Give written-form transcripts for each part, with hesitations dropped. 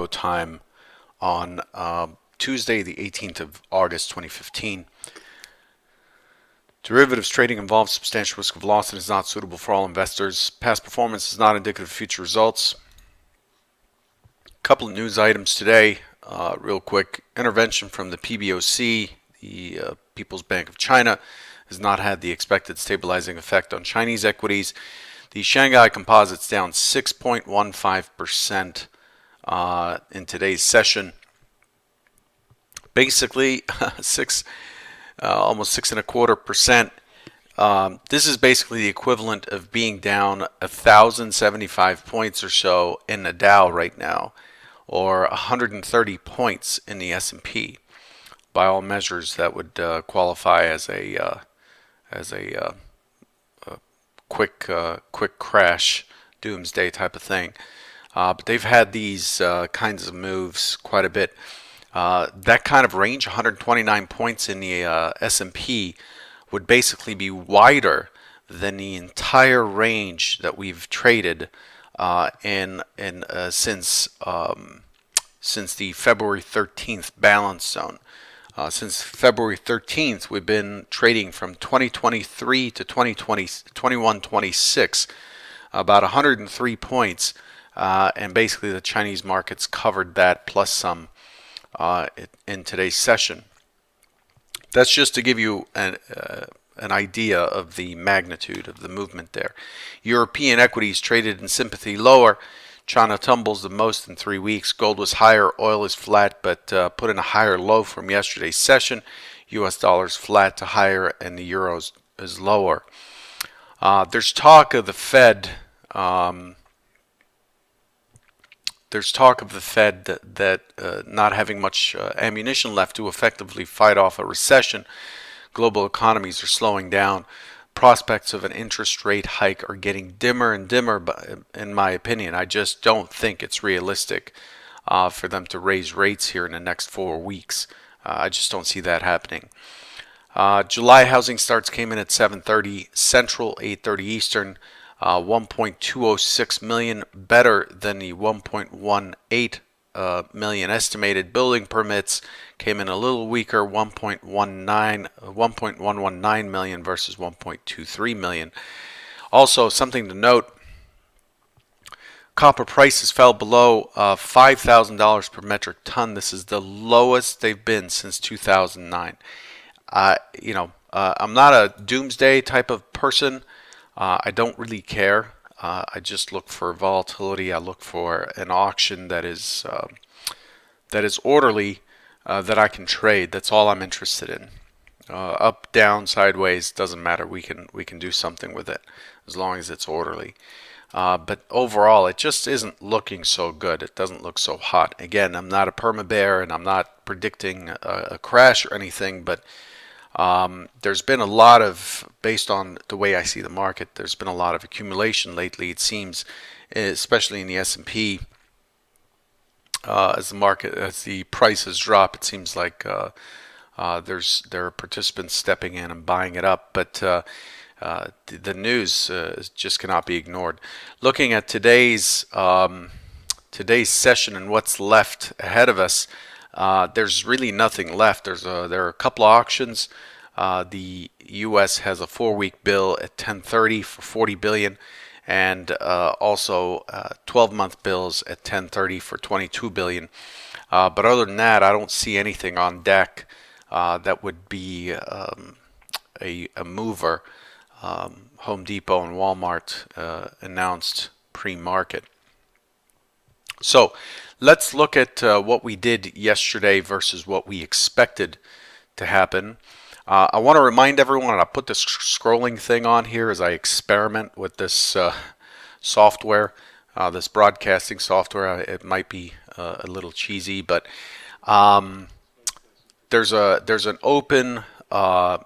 time on Tuesday, the 18th of August, 2015. Derivatives trading involves substantial risk of loss and is not suitable for all investors. Past performance is not indicative of future results. Couple of news items today, real quick. Intervention from the PBOC, the People's Bank of China, has not had the expected stabilizing effect on Chinese equities. The Shanghai Composite's down 6.15% in today's session. Basically, almost 6.25%. This is basically the equivalent of being down 1,075 points or so in the Dow right now, or 130 points in the S&P. By all measures, that would qualify as a quick crash, doomsday type of thing. But they've had these kinds of moves quite a bit. That kind of range, 129 points in the S&P, would basically be wider than the entire range that we've traded since the February 13th balance zone. Since February 13th, we've been trading from 2023 to 2126, about 103 points, and basically the Chinese markets covered that plus some in today's session. That's just to give you an idea of the magnitude of the movement there. European equities traded in sympathy lower. China tumbles the most in 3 weeks. Gold was higher. Oil is flat, but put in a higher low from yesterday's session. U.S. dollars flat to higher, and the euro is lower. There's talk of the Fed. There's talk of the Fed that not having much ammunition left to effectively fight off a recession. Global economies are slowing down. Prospects of an interest rate hike are getting dimmer and dimmer, in my opinion. I just don't think it's realistic for them to raise rates here in the next 4 weeks. I just don't see that happening. July housing starts came in at 7:30 Central, 8:30 Eastern. 1.206 million, better than the 1.18 million estimated. Building permits came in a little weaker, 1.119 million versus 1.23 million. Also, something to note, copper prices fell below $5,000 per metric ton. This is the lowest they've been since 2009. I'm not a doomsday type of person. I don't really care. I just look for volatility. I look for an auction that is orderly, that I can trade. That's all I'm interested in. Up, down, sideways, doesn't matter. We can do something with it as long as it's orderly. But overall, it just isn't looking so good. It doesn't look so hot. Again, I'm not a perma bear, and I'm not predicting a crash or anything, but there's been a lot of, based on the way I see the market, there's been a lot of accumulation lately, it seems, especially in the S&P. As the prices drop, it seems like there are participants stepping in and buying it up. But the news just cannot be ignored. Looking at today's session and what's left ahead of us, there's really nothing left. There are a couple of auctions. The U.S. has a 4-week bill at 10:30 for $40 billion, and also 12-month bills at 10:30 for $22 billion. But other than that, I don't see anything on deck that would be a mover. Home Depot and Walmart announced pre-market. So let's look at what we did yesterday versus what we expected to happen. I want to remind everyone, I put this scrolling thing on here as I experiment with this software, this broadcasting software. It might be a little cheesy, but there's an open AMA,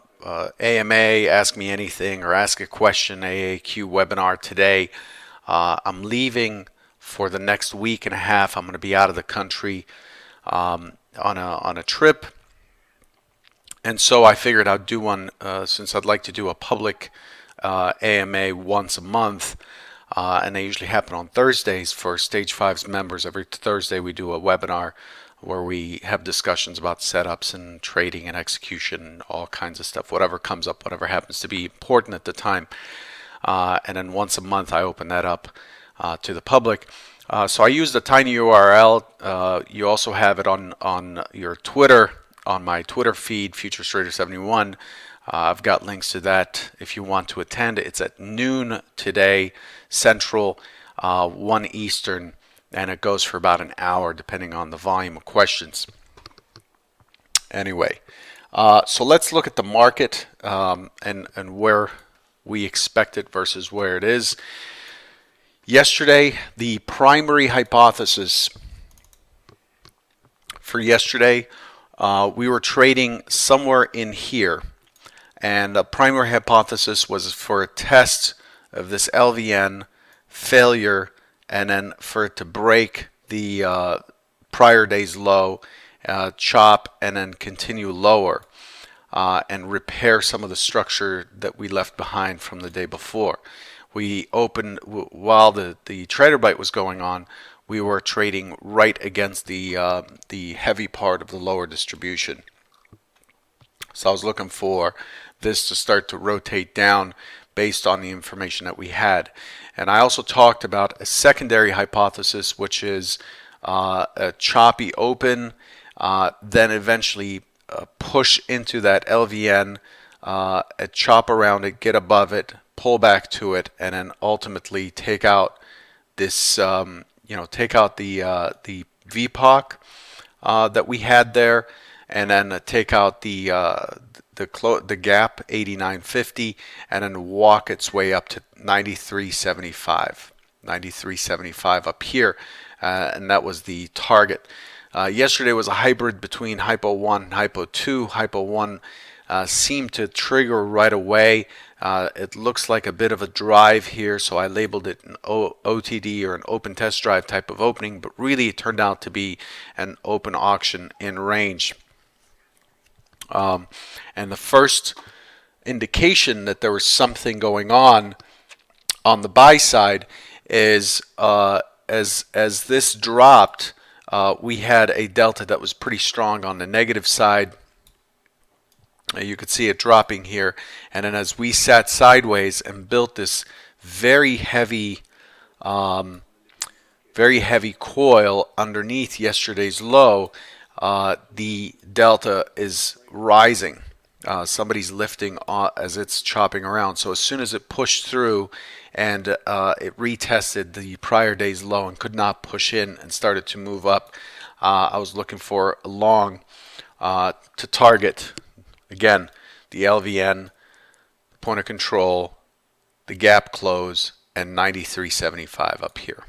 Ask Me Anything or Ask a Question AAQ webinar today. I'm leaving for the next week and a half. I'm going to be out of the country on a trip. And so I figured I'd do one, since I'd like to do a public AMA once a month. and they usually happen on Thursdays for Stage 5's members. Every Thursday we do a webinar where we have discussions about setups and trading and execution, all kinds of stuff, whatever comes up, whatever happens to be important at the time. And then once a month I open that up to the public. So I use the tiny URL. You also have it on your Twitter, on my Twitter feed, FutureTrader71. I've got links to that if you want to attend. It's at noon today, Central, 1 Eastern, and it goes for about an hour depending on the volume of questions. Anyway, so let's look at the market and where we expect it versus where it is. Yesterday, the primary hypothesis for yesterday, we were trading somewhere in here. And the primary hypothesis was for a test of this LVN, failure, and then for it to break the prior day's low, chop, and then continue lower and repair some of the structure that we left behind from the day before. We opened, while the trader bite was going on, we were trading right against the heavy part of the lower distribution. So I was looking for this to start to rotate down based on the information that we had. And I also talked about a secondary hypothesis, which is a choppy open, then eventually push into that LVN, chop around it, get above it, pull back to it, and then ultimately take out this, take out the VPOC that we had there, and then take out the gap 89.50, and then walk its way up to 93.75 up here, and that was the target. Yesterday was a hybrid between Hypo 1 and Hypo 2. Hypo 1 seemed to trigger right away. It looks like a bit of a drive here, so I labeled it an OTD or an open test drive type of opening, but really it turned out to be an open auction in range. And the first indication that there was something going on the buy side is as this dropped, we had a delta that was pretty strong on the negative side. You could see it dropping here, and then as we sat sideways and built this very heavy coil underneath yesterday's low, the delta is rising. Somebody's lifting as it's chopping around. So as soon as it pushed through and it retested the prior day's low and could not push in and started to move up, I was looking for a long to target, again, the LVN, point of control, the gap close, and 93.75 up here.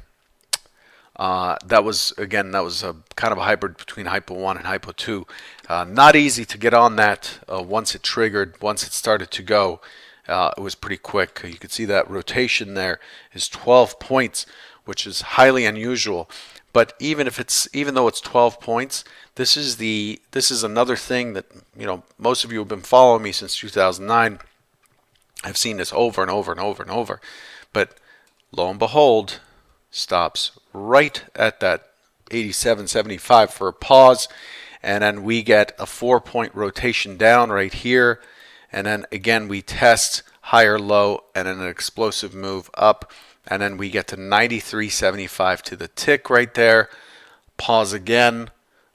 That was a kind of a hybrid between Hypo 1 and Hypo 2. Not easy to get on that once it triggered, once it started to go. It was pretty quick. You can see that rotation there is 12 points, which is highly unusual. But even though it's 12 points, this is another thing that most of you have been following me since 2009. I've seen this over and over and over and over. But lo and behold, stops right at that 87.75 for a pause, and then we get a 4-point rotation down right here, and then again we test higher low and then an explosive move up, and then we get to 93.75 to the tick right there, pause again,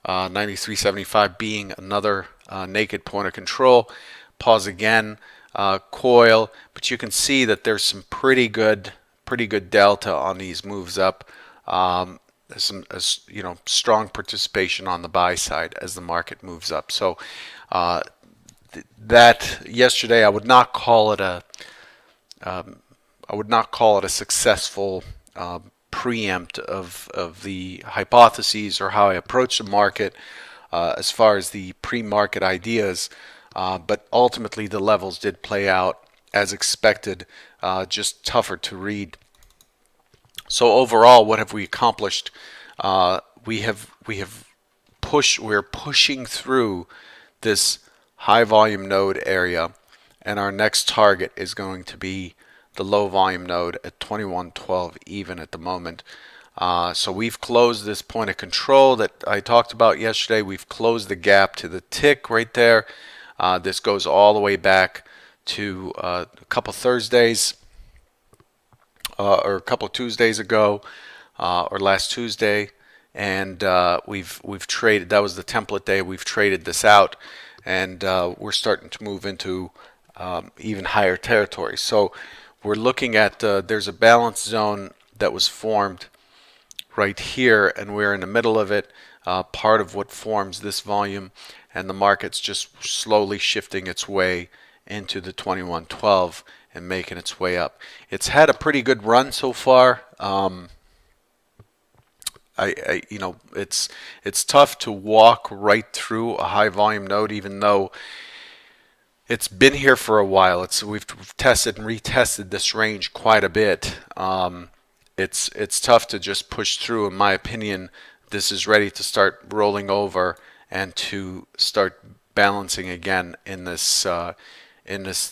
93.75 being another naked point of control, pause again, coil, but you can see that there's some pretty good delta on these moves up. There's some strong participation on the buy side as the market moves up. So that yesterday, I would not call it a successful preempt of the hypotheses or how I approach the market as far as the pre-market ideas. But ultimately, the levels did play out as expected, just tougher to read. So overall, what have we accomplished? We're pushing through this high volume node area, and our next target is going to be the low volume node at 2112 even at the moment. So we've closed this point of control that I talked about yesterday. We've closed the gap to the tick right there. This goes all the way back to a couple Thursdays or a couple Tuesdays ago, or last Tuesday, and we've traded. That was the template day. We've traded this out, and we're starting to move into even higher territory. So we're looking at there's a balance zone that was formed right here, and we're in the middle of it. Part of what forms this volume, and the market's just slowly shifting its way into the 2112 and making its way up. It's had a pretty good run so far. You know, it's tough to walk right through a high volume node, even though it's been here for a while. We've tested and retested this range quite a bit. It's tough to just push through. In my opinion, this is ready to start rolling over and to start balancing again in this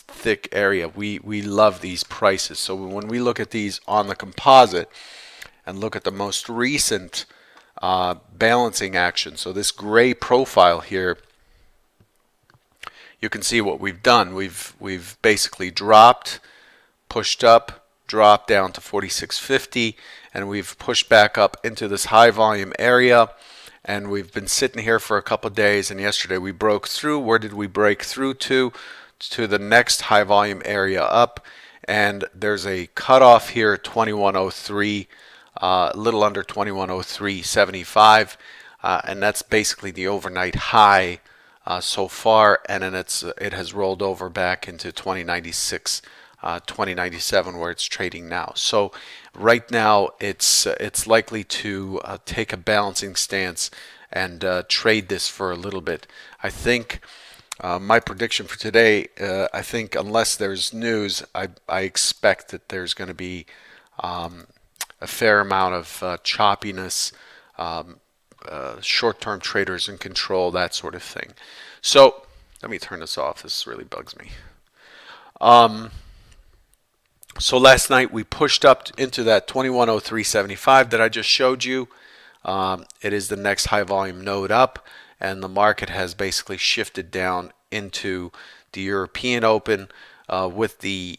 thick area. We love these prices. So when we look at these on the composite and look at the most recent balancing action, so this gray profile here, you can see what we've done. We've basically dropped, pushed up, dropped down to 46.50, and we've pushed back up into this high volume area, and we've been sitting here for a couple of days. And yesterday we broke through. Where did we break through to? To the next high volume area up, and there's a cutoff here at 2103, a little under 2103.75, and that's basically the overnight high so far, and then it has rolled over back into 2096, 2097, where it's trading now. So right now it's likely to take a balancing stance and trade this for a little bit. I think my prediction for today, I think unless there's news, I expect that there's going to be a fair amount of choppiness, short-term traders in control, that sort of thing. So let me turn this off. This really bugs me. So last night we pushed up into that 2103.75 that I just showed you. It is the next high volume node up, and the market has basically shifted down into the European Open with the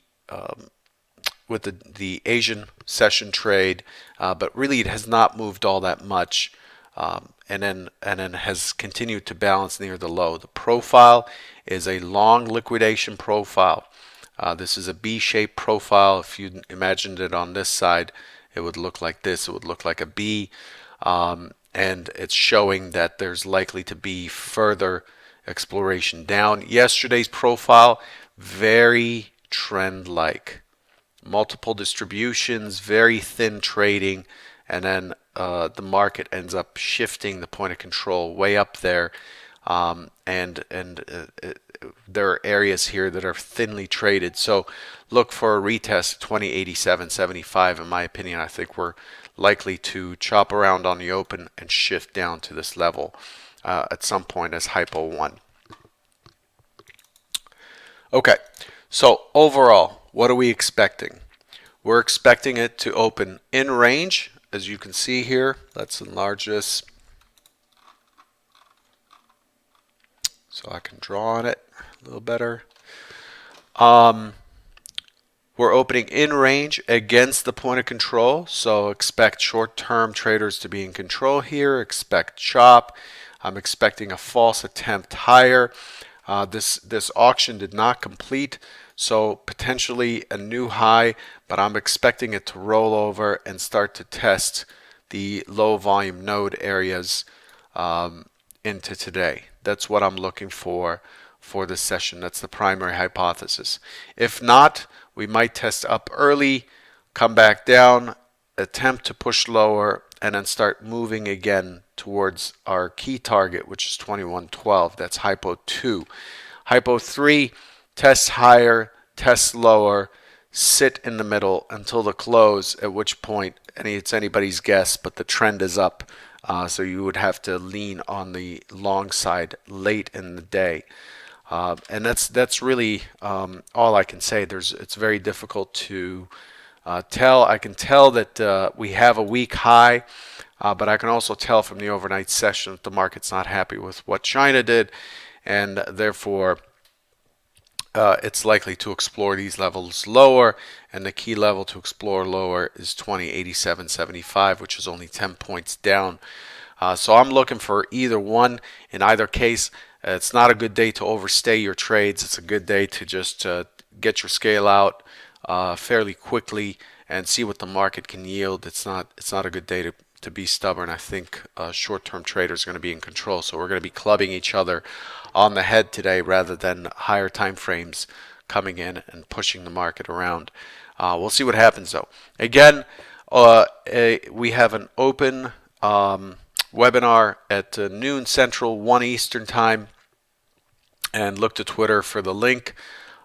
Asian session trade, but really it has not moved all that much, and then has continued to balance near the low. The profile is a long liquidation profile. This is a B-shaped profile. If you imagined it on this side, it would look like this. It would look like a B, and it's showing that there's likely to be further exploration down. Yesterday's profile, very trend-like. Multiple distributions, very thin trading, and then the market ends up shifting the point of control way up there, and there are areas here that are thinly traded. So look for a retest 2087.75. In my opinion, I think we're likely to chop around on the open and shift down to this level at some point as hypo 1. Okay, so overall, what are we expecting? We're expecting it to open in range, as you can see here. Let's enlarge this so I can draw on it a little better. We're opening in range against the point of control, so expect short-term traders to be in control here. Expect chop. I'm expecting a false attempt higher. This auction did not complete, so potentially a new high, but I'm expecting it to roll over and start to test the low volume node areas into today. That's what I'm looking for this session. That's the primary hypothesis. If not, we might test up early, come back down, attempt to push lower, and then start moving again towards our key target, which is 2112. That's hypo 2. Hypo 3, test higher, test lower, sit in the middle until the close, at which point it's anybody's guess, but the trend is up. So you would have to lean on the long side late in the day. And that's really all I can say. It's very difficult to tell. I can tell that we have a weak high, but I can also tell from the overnight session that the market's not happy with what China did, and therefore it's likely to explore these levels lower, and the key level to explore lower is 2087.75, which is only 10 points down. So I'm looking for either one. In either case, it's not a good day to overstay your trades. It's a good day to just get your scale out fairly quickly and see what the market can yield. It's not a good day to be stubborn. I think short-term traders are going to be in control, so we're going to be clubbing each other on the head today rather than higher time frames coming in and pushing the market around. We'll see what happens though. Again, we have an open webinar at noon Central, 1 Eastern time, and look to Twitter for the link.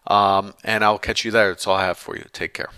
And I'll catch you there. That's all I have for you. Take care.